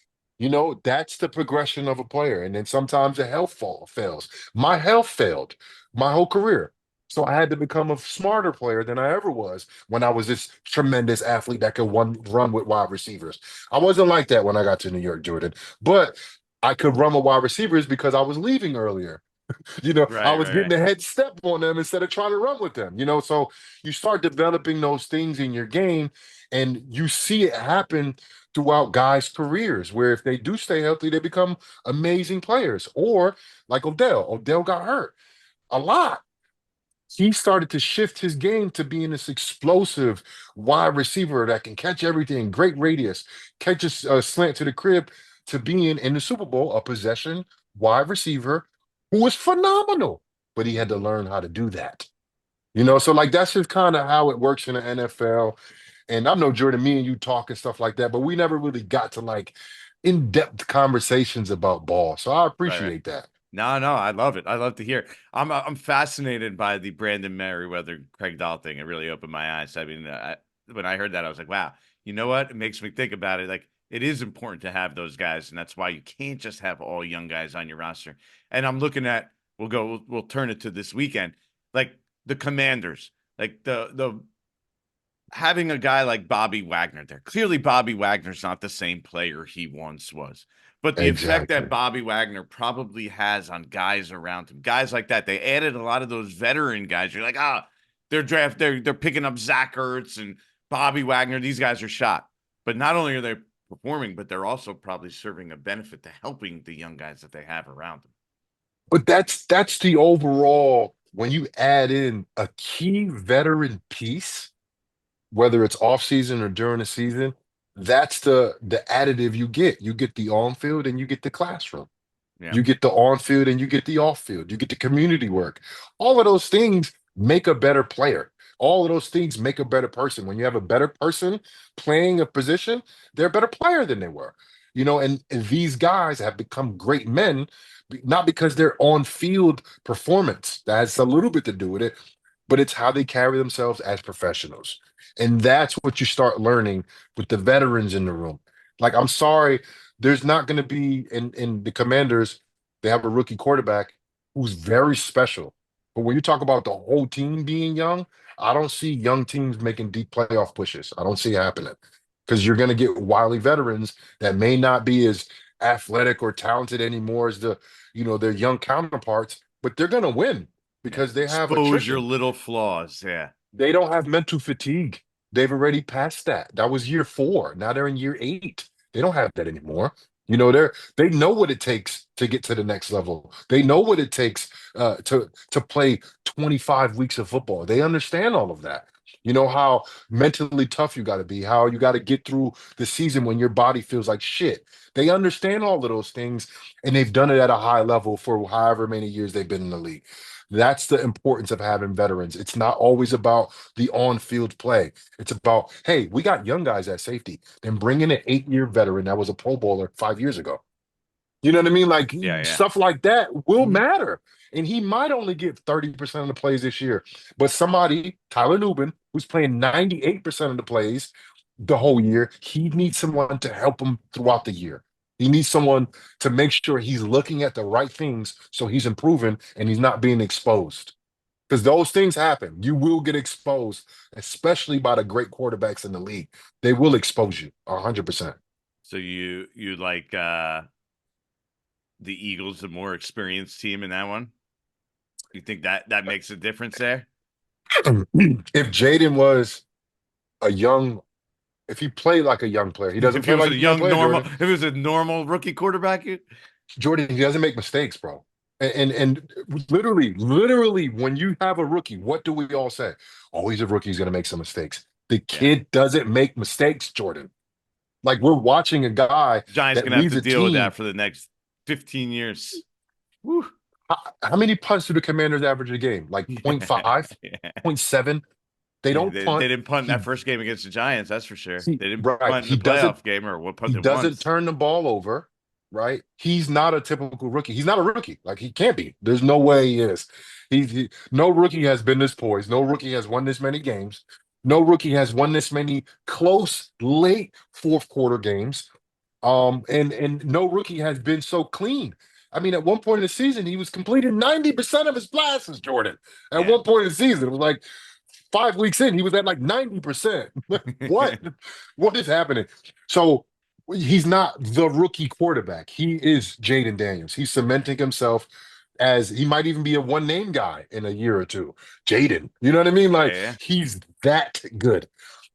That's the progression of a player. And then sometimes the health fails. My health failed my whole career. So I had to become a smarter player than I ever was when I was this tremendous athlete that could run with wide receivers. I wasn't like that when I got to New York, Jordan, but I could run with wide receivers because I was leaving earlier. I Right, was right, getting right. a head step on them instead of trying to run with them. So you start developing those things in your game, and you see it happen throughout guys' careers where if they do stay healthy, they become amazing players. Or like Odell got hurt a lot. He started to shift his game to being this explosive wide receiver that can catch everything, great radius, catches a slant to the crib, to being in the Super Bowl a possession wide receiver who was phenomenal. But he had to learn how to do that. So like that's just kind of how it works in the NFL. And I know Jordan, me and you talk and stuff like that, but we never really got to like in-depth conversations about ball. So I Right, right. appreciate that. No, no, I love it. I love to hear. I'm fascinated by the Brandon Merriweather Craig Dahl thing. It really opened my eyes. I mean, when I heard that, I was like, wow. You know what? It makes me think about it. Like it is important to have those guys, and that's why you can't just have all young guys on your roster. And I'm looking at. We'll turn it to this weekend. Like the Commanders, like the having a guy like Bobby Wagner there. Clearly, Bobby Wagner's not the same player he once was. But the effect that Exactly. Bobby Wagner probably has on guys around him, guys like that, they added a lot of those veteran guys. You're like, they're picking up Zach Ertz and Bobby Wagner. These guys are shot. But not only are they performing, but they're also probably serving a benefit to helping the young guys that they have around them. But that's the overall when you add in a key veteran piece, whether it's off season or during the season, that's the additive you get. You get the on field and you get the classroom. Yeah. You get the on field and you get the off field. You get the community work. All of those things make a better player. All of those things make a better person. When you have a better person playing a position, they're a better player than they were. And these guys have become great men, not because they're on field performance. That has a little bit to do with it, but it's how they carry themselves as professionals. And that's what you start learning with the veterans in the room. Like, I'm sorry, there's not going to be in the Commanders, they have a rookie quarterback who's very special. But when you talk about the whole team being young, I don't see young teams making deep playoff pushes. I don't see it happening because you're going to get wily veterans that may not be as athletic or talented anymore as their young counterparts, but they're going to win Yeah. because they have Expose your attrition. little flaws. Yeah. They don't have mental fatigue. They've already passed that. That was year 4. Now they're in year 8. They don't have that anymore. They know what it takes to get to the next level. They know what it takes to play 25 weeks of football. They understand all of that. You know how mentally tough you got to be, how you got to get through the season when your body feels like shit. They understand all of those things, and they've done it at a high level for however many years they've been in the league. That's the importance of having veterans. It's not always about the on-field play. It's about, hey, we got young guys at safety. Then bring in an 8-year veteran that was a Pro Bowler 5 years ago. You know what I mean? Like Yeah. Yeah. stuff like that will Mhm. matter. And he might only get 30% of the plays this year. But somebody, Tyler Nubin, who's playing 98% of the plays the whole year, he needs someone to help him throughout the year. He needs someone to make sure he's looking at the right things so he's improving and he's not being exposed. because those things happen. You will get exposed, especially by the great quarterbacks in the league. They will expose you 100%. So you like the Eagles, the more experienced team in that one? You think that makes a difference there? If Jaden was a young, if he played like a young player, he doesn't If he play was like a a young young player, normal, Jordan. if it was a normal rookie quarterback, Jordan, he doesn't make mistakes, bro. And literally, when you have a rookie, what do we all say? Oh, he's a rookie. He's going to make some mistakes. The yeah, kid doesn't make mistakes, Jordan. Like we're watching a guy Giants that gonna have leads to a deal with team. that for the next 15 years. Woo. How many punts do the Commanders average a game? Like point five, Yeah. point seven. They Yeah, don't they punt. didn't punt in that He, first game against the Giants, that's for sure. he They didn't right. punt in the playoff game, or what He punted doesn't once. turn the ball over, right? He's not a typical rookie. He's not a rookie. Like he can't be. There's no way he is. No rookie has been this poised. No rookie has won this many games. No rookie has won this many close late fourth quarter games. And no rookie has been so clean. I mean, at one point in the season, he was completing 90% of his passes, Jordan. At Yeah. one point in the season, it was like 5 weeks in, he was at like 90%. What? What is happening? So he's not the rookie quarterback. He is Jaden Daniels. He's cementing himself as he might even be a one name guy in a year or two. Jaden, you know what I mean? Like Yeah. he's that good.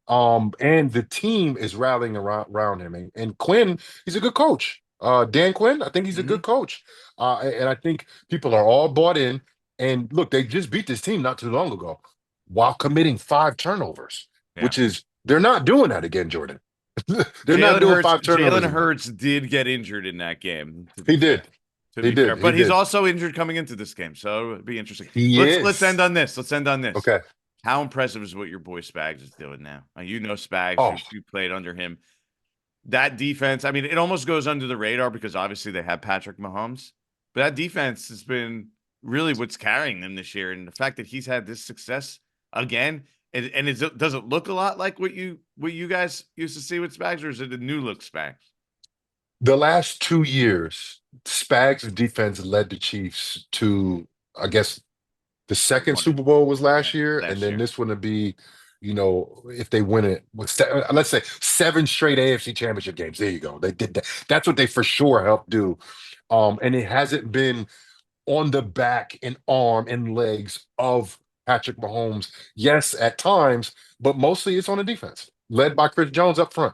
And the team is rallying around him. And Quinn, he's a good coach. Dan Quinn, I think he's a Hmm. good coach. And I think people are all bought in. And look, they just beat this team not too long ago while committing 5 turnovers, Yeah. which is they're not doing that again, Jordan. They're not doing 5 turnovers Jalen again. Hurts did get injured in that game, to be He fair. did. To He be fair. did. He But he's did. also injured coming into this game, so it'd be interesting. He Let's is. end on this. Let's end on this. Okay. How impressive is what your boy Spags is doing now? You know Spags, Oh, you played under him. That defense, I mean, it almost goes under the radar because obviously they have Patrick Mahomes, but that defense has been really what's carrying them this year. And the fact that he's had this success again, and does it look a lot like what you guys used to see with Spags, or is it a new look Spags? the last 2 years, Spags' defense led the Chiefs to, I guess, the second Wonder. Super Bowl was Yeah, last year, and last then year. this one to be, if they win it, let's say 7 straight AFC Championship games. There you go. They did that. That's what they for sure helped do. And it hasn't been on the back and arm and legs of Patrick Mahomes. Yes, at times, but mostly it's on the defense, led by Chris Jones up front.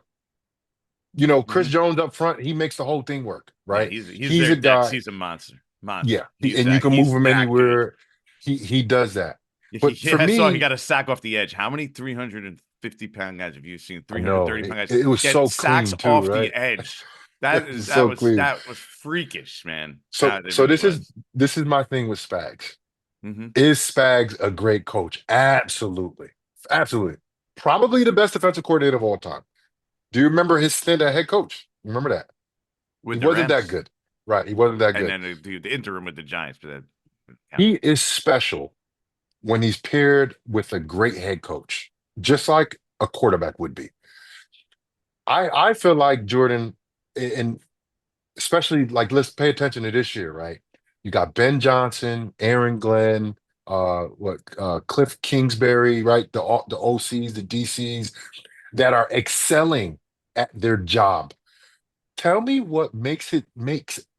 Chris Mhm. Jones up front, he makes the whole thing work, Yeah, right? he's He's their a Dex. guy, He's a monster. Monster. yeah, and you can move He's him that good. anywhere. He does that. But for Yeah, I saw he me, got a sack off the edge. How many 350-pound guys have you seen? I know 330-pound guys it was get so sacks clean too, off the right? edge. That It is was so clean. that was freakish, man. So That it so really this is was. this is my thing with Spags. Hmm. Is Spags a great coach? Absolutely. Absolutely. Probably the best defensive coordinator of all time. Do you remember his stint at head coach? Remember that? He With the wasn't that Rams, good. Right. He wasn't that and good. then the interim with the Giants, but that count. He is special when he's paired with a great head coach, just like a quarterback would be. I feel like Jordan, and especially like let's pay attention to this year, right? You got Ben Johnson, Aaron Glenn, Cliff Kingsbury, right? The OCs, the DCs that are excelling at their job. Tell me what makes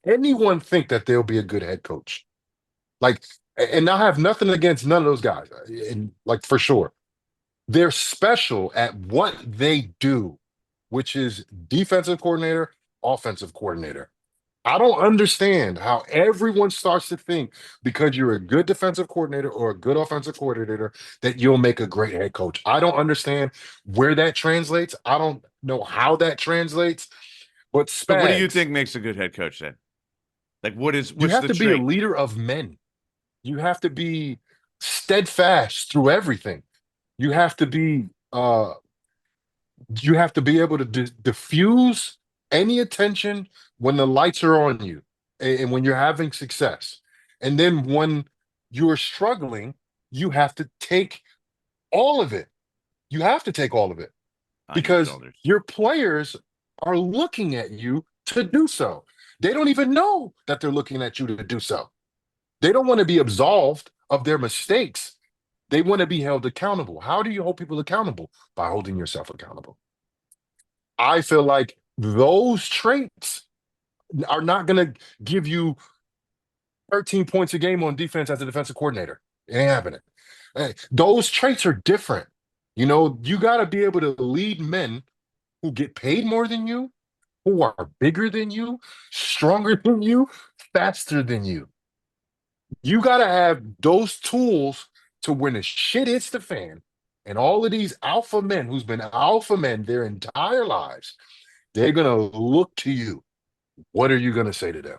anyone think that they'll be a good head coach. Like, and I have nothing against none of those guys, and like for sure. They're special at what they do, which is defensive coordinator, offensive coordinator. I don't understand how everyone starts to think because you're a good defensive coordinator or a good offensive coordinator that you'll make a great head coach. I don't understand where that translates. I don't know how that translates. But So, what do you Spags, think makes a good head coach then? Like, you what's have the to be a trait? leader of men. You have to be steadfast through everything. You have to be you have to be able to diffuse any attention when the lights are on you and when you're having success. And then when you're struggling, you have to take all of it. You have to take all of it On your because shoulders. your players are looking at you to do so. They don't even know that they're looking at you to do so. They don't want to be absolved of their mistakes. They want to be held accountable. How do you hold people accountable? By holding yourself accountable. I feel like those traits are not going to give you 13 points a game on defense as a defensive coordinator. It ain't happening. Hey, those traits are different. You got to be able to lead men who get paid more than you, who are bigger than you, stronger than you, faster than you. You got to have those tools to when the shit hits the fan and all of these alpha men who's been alpha men their entire lives, they're going to look to you. What are you going to say to them?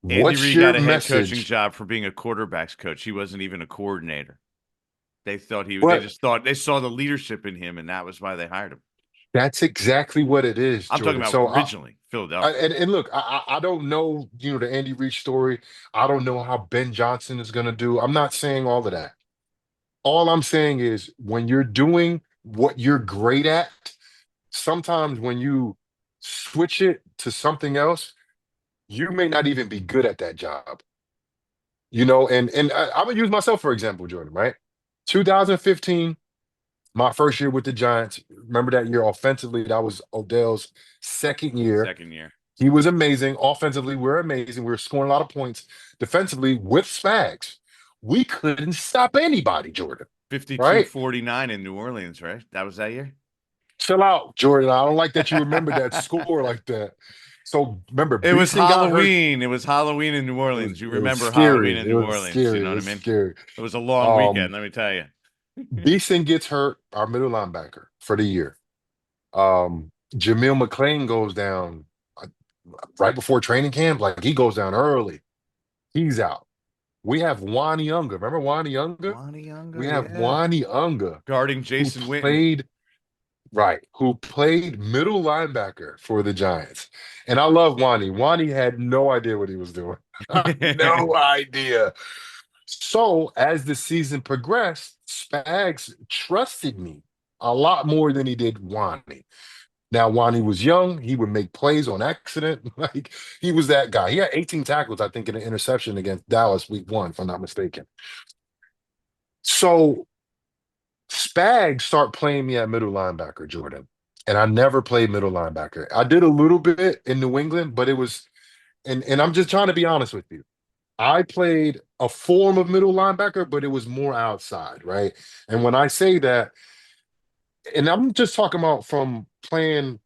Andy What's Reid your got a head coaching message? job for being a quarterbacks coach. He wasn't even a coordinator. They But just thought they saw the leadership in him, and that was why they hired him. that's exactly what it is, I'm talking Jordan. about So originally Philadelphia. and look, I don't know, the Andy Reid story. I don't know how Ben Johnson is going to do. I'm not saying all of that. All I'm saying is when you're doing what you're great at, sometimes when you switch it to something else, you may not even be good at that job. I'm gonna use myself for example, Jordan, right? 2015, my first year with the Giants. Remember that year offensively, that was Odell's second year. Second year. He was amazing. Offensively, we're amazing. We were scoring a lot of points. Defensively, with Spags, we couldn't stop anybody, Jordan. Right? 52-49 in New Orleans, right? That was that year? Chill out, Jordan. I don't like that you remember that score like that. So remember, It was Beeson got hurt. Halloween. It was Halloween in New Orleans. You It was remember Halloween scary. in It New was Orleans. You scary. know It what I was mean? scary. It was a long Um, weekend, let me tell you. Beeson gets hurt, our middle linebacker for the year. Jamil McClain goes down uh, right before training camp. Like he goes down early. He's out. We have Wani Unga. Remember Wani Unga? Lonnie We Younger, have yeah. Wani Unga, Guarding who Jason Witten. played right, who played middle linebacker for the Giants. And I love Wani. Wani had no idea what he was doing. No idea. So as the season progressed, Spags trusted me a lot more than he did Wani. Now, Wani was young. He would make plays on accident. Like he was that guy. He had 18 tackles, I think, in an interception against Dallas week 1, if I'm not mistaken. So Spags start playing me at middle linebacker, Jordan. And I never played middle linebacker. I did a little bit in New England, but it was, and I'm just trying to be honest with you. I played a form of middle linebacker, but it was more outside, right? And when I say that, and I'm just talking about from playing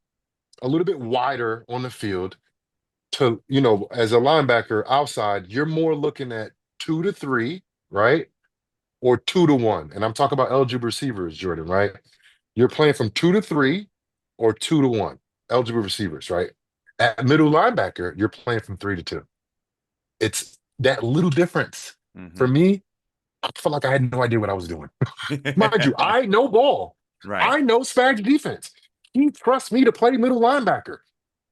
a little bit wider on the field to, as a linebacker outside, you're more looking at 2 to 3, right? Or 2 to 1. And I'm talking about eligible receivers, Jordan, right? You're playing from 2 to 3 or 2 to 1, eligible receivers, right? At middle linebacker, you're playing from 3 to 2. It's that little difference. For Hmm. me, I felt like I had no idea what I was doing. Mind you, I know ball. Right. I know Spags defense. He trusts me to play middle linebacker,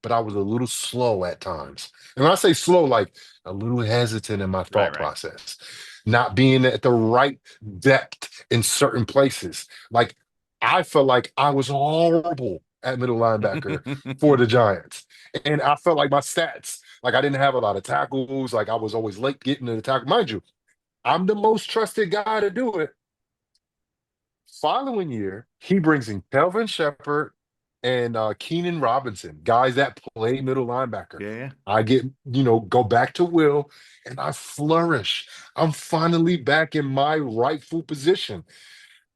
but I was a little slow at times. And when I say slow, like a little hesitant in my Right, thought right. process, not being at the right depth in certain places. Like I felt like I was horrible at middle linebacker for the Giants. And I felt like my stats, like I didn't have a lot of tackles, like I was always late getting to the tackle. Mind you, I'm the most trusted guy to do it. Following year, he brings in Kelvin Shepherd and Keenan Robinson, guys that play middle linebacker. Yeah, yeah. I get, go back to Will and I flourish. I'm finally back in my rightful position.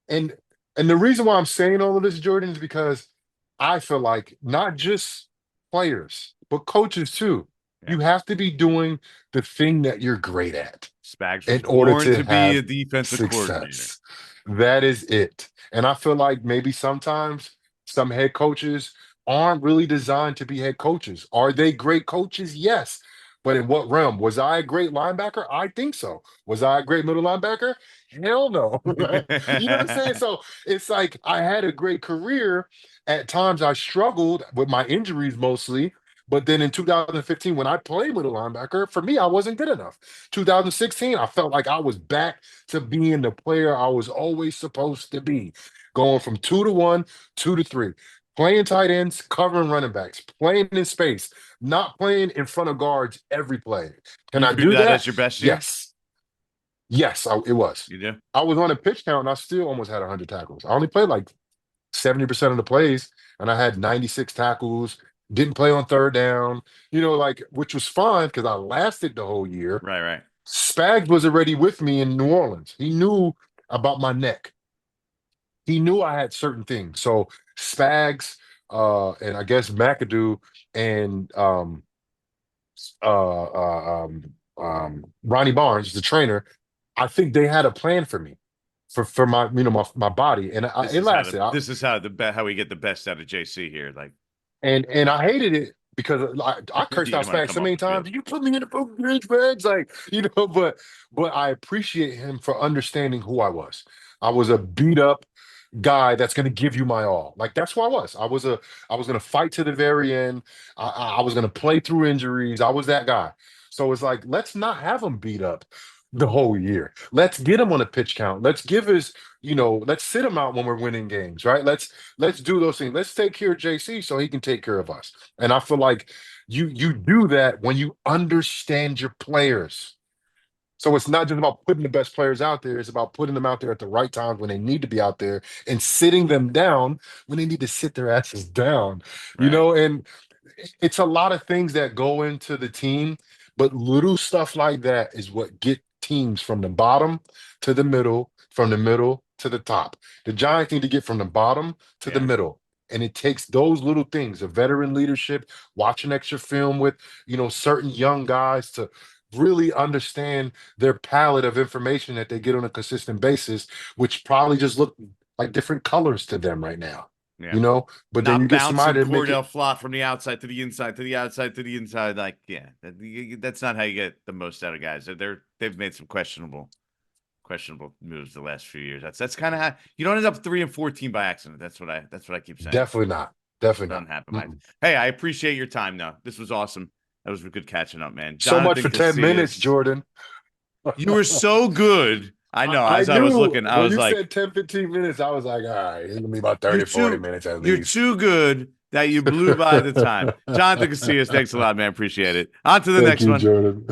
And and the reason why I'm saying all of this, Jordan, is because I feel like not just players, but coaches too. Yeah. You have to be doing the thing that you're great at Spags was in order born to to be a have defensive coordinator. success. That is it. And I feel like maybe sometimes some head coaches aren't really designed to be head coaches. Are they great coaches? Yes. But in what realm? Was I a great linebacker? I think so. Was I a great middle linebacker? Hell no. Right? You know what I'm saying? So it's like I had a great career. At times I struggled with my injuries mostly. But then in 2015, when I played middle linebacker, for me, I wasn't good enough. 2016, I felt like I was back to being the player I was always supposed to be, going from 2 to 1, 2 to 3, playing tight ends, covering running backs, playing in space, not playing in front of guards every play. Do Can you I feel do that that? as your best year? Yes. Yes, it was. You do? I was on a pitch count and I still almost had 100 tackles. I only played like 70% of the plays and I had 96 tackles, didn't play on third down, like, which was fine because I lasted the whole year. Right, right. Spags was already with me in New Orleans. He knew about my neck. He knew I had certain things. So Spags, and I guess McAdoo and Ronnie Barnes, the trainer, I think they had a plan for me, for my my body, and it lasted. This is how how we get the best out of JC here. Like, And I hated it because I you cursed out didn't want to Spags come so off many the field. times. You put me in the fucking bench, Spags, like but I appreciate him for understanding who I was. I was a beat up guy that's going to give you my all. Like that's who I was. I was going to fight to the very end. I was going to play through injuries. I was that guy. So it's like, let's not have him beat up the whole year. Let's get him on a pitch count. Let's give his, let's sit him out when we're winning games, right? Let's do those things. Let's take care of JC so he can take care of us. And I feel like you do that when you understand your players. So it's not just about putting the best players out there. It's about putting them out there at the right times when they need to be out there and sitting them down when they need to sit their asses down, Right. and it's a lot of things that go into the team, but little stuff like that is what get teams from the bottom to the middle, from the middle to the top. The Giants need to get from the bottom to the Yeah. middle. And it takes those little things, a veteran leadership, watching extra film with, certain young guys to really understand their palette of information that they get on a consistent basis, which probably just look like different colors to them right now, Yeah. but then you Not get somebody bouncing to make it. Cordell Flott from the outside to the inside to the outside to the inside. Like, yeah, that's not how you get the most out of guys. They've made some questionable moves the last few years. That's kind of how you don't end up 3-14 by accident. That's what I keep saying. Definitely not. Definitely not. Doesn't happen. Mm-mm. Hey, I appreciate your time. Though this was awesome. That was good catching up, man. So much Jonathan for 10 minutes, Casillas, Jordan. you were so good. I know. I As I was knew looking, I when was you like, said 10, 15 minutes, I was like, all right, it's gonna be about You're 30, 40 too minutes at you're least. too good that you blew by the time. Jonathan Casillas, thanks a lot, man. Appreciate it. On to the Thank next you, one. Jordan.